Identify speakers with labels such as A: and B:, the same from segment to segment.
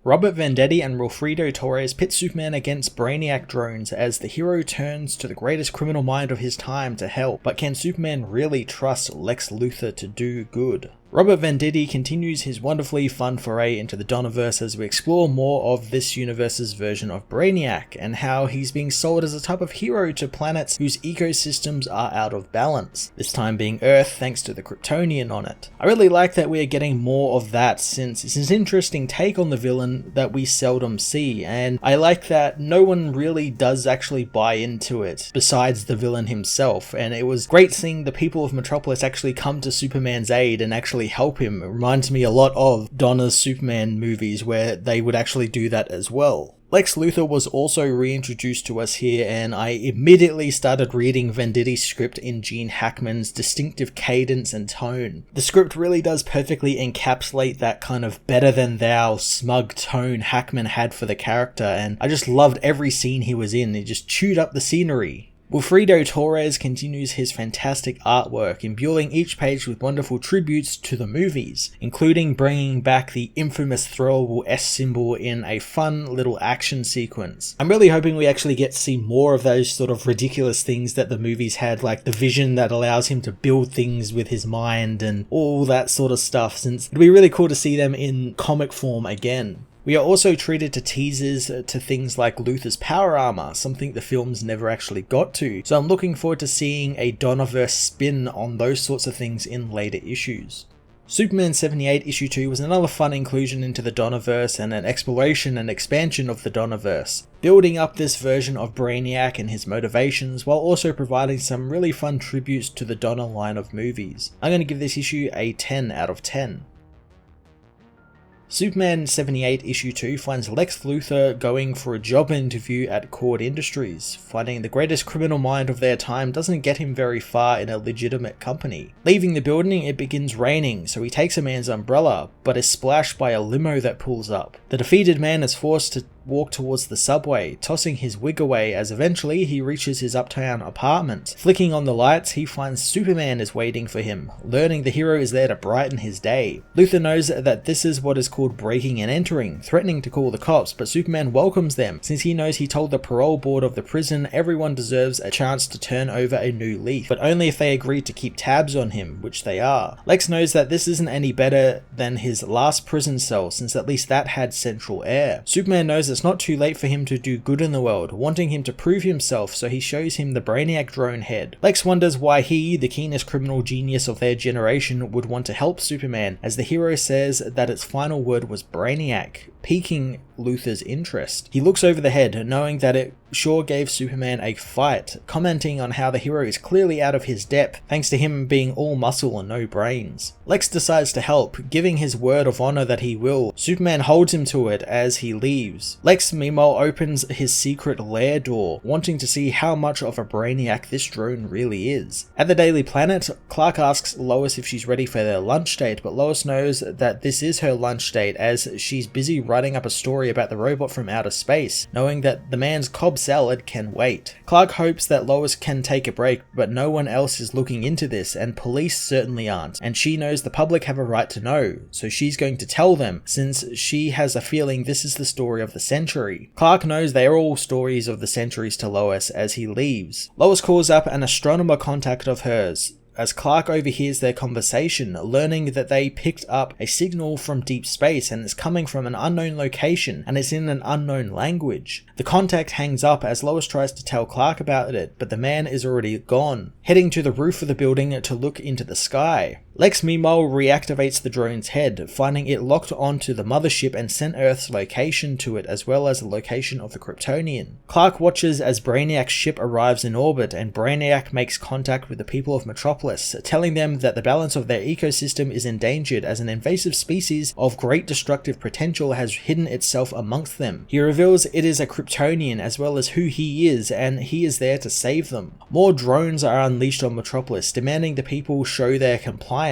A: Robert Venditti and Wilfredo Torres pit Superman against Brainiac drones as the hero turns to the greatest criminal mind of his time to help, but can Superman really trust Lex Luthor to do good? Robert Venditti continues his wonderfully fun foray into the Donnerverse as we explore more of this universe's version of Brainiac, and how he's being sold as a type of hero to planets whose ecosystems are out of balance, this time being Earth thanks to the Kryptonian on it. I really like that we are getting more of that, since it's an interesting take on the villain that we seldom see, and I like that no one really does actually buy into it besides the villain himself, and it was great seeing the people of Metropolis actually come to Superman's aid and actually help him. It reminds me a lot of Donner's Superman movies where they would actually do that as well. Lex Luthor was also reintroduced to us here, and I immediately started reading Venditti's script in Gene Hackman's distinctive cadence and tone. The script really does perfectly encapsulate that kind of better than thou smug tone Hackman had for the character, and I just loved every scene he was in. He just chewed up the scenery. Wilfredo Torres continues his fantastic artwork, imbuing each page with wonderful tributes to the movies, including bringing back the infamous throwable S symbol in a fun little action sequence. I'm really hoping we actually get to see more of those sort of ridiculous things that the movies had, like the vision that allows him to build things with his mind and all that sort of stuff, since it'd be really cool to see them in comic form again. We are also treated to teasers to things like Luthor's power armor, something the films never actually got to, so I'm looking forward to seeing a Donnerverse spin on those sorts of things in later issues. Superman 78 issue 2 was another fun inclusion into the Donnerverse and an exploration and expansion of the Donnerverse, building up this version of Brainiac and his motivations while also providing some really fun tributes to the Donner line of movies. I'm going to give this issue a 10 out of 10. Superman 78 issue 2 finds Lex Luthor going for a job interview at Cord Industries. Finding the greatest criminal mind of their time doesn't get him very far in a legitimate company. Leaving the building, it begins raining, so he takes a man's umbrella, but is splashed by a limo that pulls up. The defeated man is forced to walk towards the subway, tossing his wig away as eventually he reaches his uptown apartment. Flicking on the lights, he finds Superman is waiting for him, learning the hero is there to brighten his day. Luthor knows that this is what is called breaking and entering, threatening to call the cops, but Superman welcomes them since he knows he told the parole board of the prison everyone deserves a chance to turn over a new leaf, but only if they agree to keep tabs on him, which they are. Lex knows that this isn't any better than his last prison cell, since at least that had central air. Superman knows it's not too late for him to do good in the world, wanting him to prove himself, so he shows him the Brainiac drone head. Lex wonders why he, the keenest criminal genius of their generation, would want to help Superman, as the hero says that its final word was Brainiac, piquing Luthor's interest. He looks over the head, knowing that it sure gave Superman a fight, commenting on how the hero is clearly out of his depth thanks to him being all muscle and no brains. Lex decides to help, giving his word of honor that he will. Superman holds him to it as he leaves. Lex meanwhile opens his secret lair door, wanting to see how much of a brainiac this drone really is. At the Daily Planet, Clark asks Lois if she's ready for their lunch date, but Lois knows that this is her lunch date as she's busy writing up a story about the robot from outer space, knowing that the man's Cobb salad can wait. Clark hopes that Lois can take a break, but no one else is looking into this, and police certainly aren't, and she knows the public have a right to know, so she's going to tell them, since she has a feeling this is the story of the century. Clark knows they are all stories of the centuries to Lois as he leaves. Lois calls up an astronomer contact of hers, as Clark overhears their conversation, learning that they picked up a signal from deep space and it's coming from an unknown location and it's in an unknown language. The contact hangs up as Lois tries to tell Clark about it, but the man is already gone, heading to the roof of the building to look into the sky. Lex meanwhile reactivates the drone's head, finding it locked onto the mothership and sent Earth's location to it as well as the location of the Kryptonian. Clark watches as Brainiac's ship arrives in orbit and Brainiac makes contact with the people of Metropolis, telling them that the balance of their ecosystem is endangered as an invasive species of great destructive potential has hidden itself amongst them. He reveals it is a Kryptonian as well as who he is, and he is there to save them. More drones are unleashed on Metropolis, demanding the people show their compliance.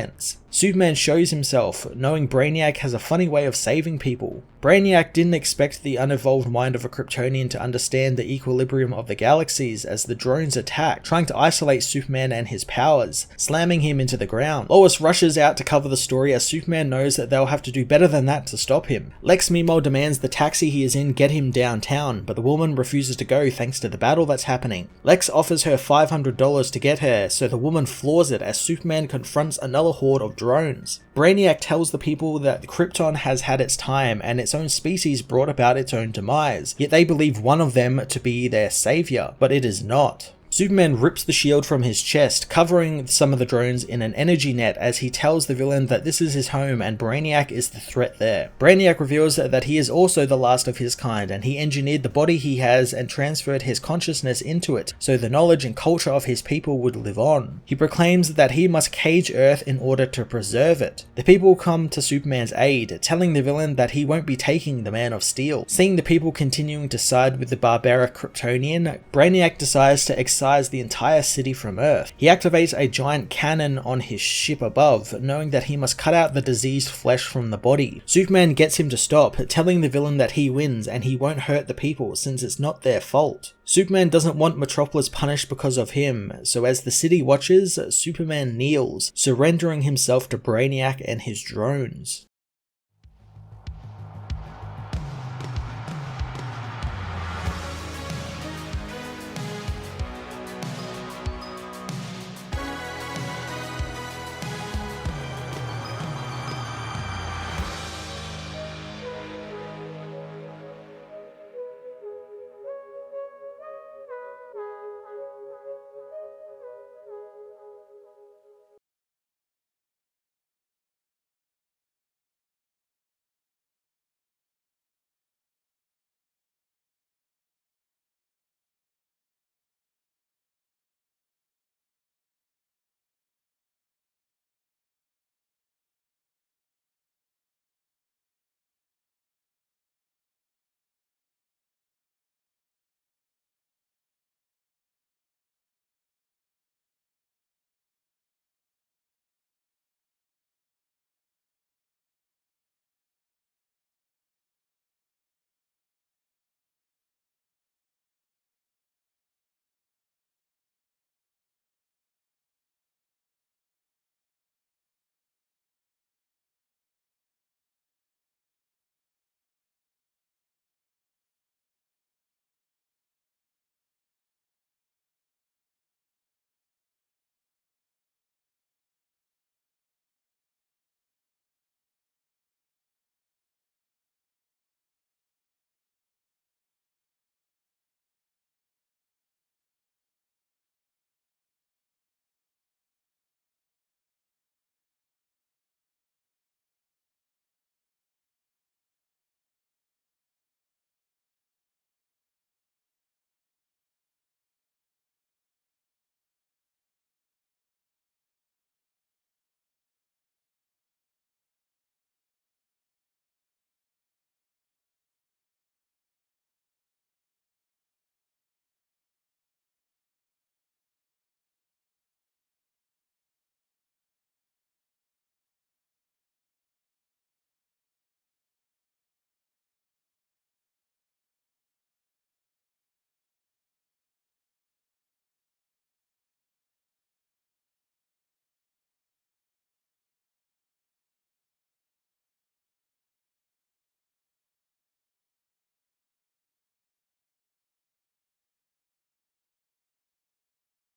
A: Superman shows himself, knowing Brainiac has a funny way of saving people. Brainiac didn't expect the unevolved mind of a Kryptonian to understand the equilibrium of the galaxies as the drones attack, trying to isolate Superman and his powers, slamming him into the ground. Lois rushes out to cover the story as Superman knows that they'll have to do better than that to stop him. Lex meanwhile demands the taxi he is in get him downtown, but the woman refuses to go thanks to the battle that's happening. Lex offers her $500 to get her, so the woman floors it as Superman confronts another horde of drones. Brainiac tells the people that Krypton has had its time and its own species brought about its own demise, yet they believe one of them to be their savior, but it is not. Superman rips the shield from his chest, covering some of the drones in an energy net as he tells the villain that this is his home and Brainiac is the threat there. Brainiac reveals that he is also the last of his kind and he engineered the body he has and transferred his consciousness into it, so the knowledge and culture of his people would live on. He proclaims that he must cage Earth in order to preserve it. The people come to Superman's aid, telling the villain that he won't be taking the Man of Steel. Seeing the people continuing to side with the barbaric Kryptonian, Brainiac decides to excise the entire city from Earth. He activates a giant cannon on his ship above, knowing that he must cut out the diseased flesh from the body. Superman gets him to stop, telling the villain that he wins and he won't hurt the people since it's not their fault. Superman doesn't want Metropolis punished because of him, so as the city watches, Superman kneels, surrendering himself to Brainiac and his drones.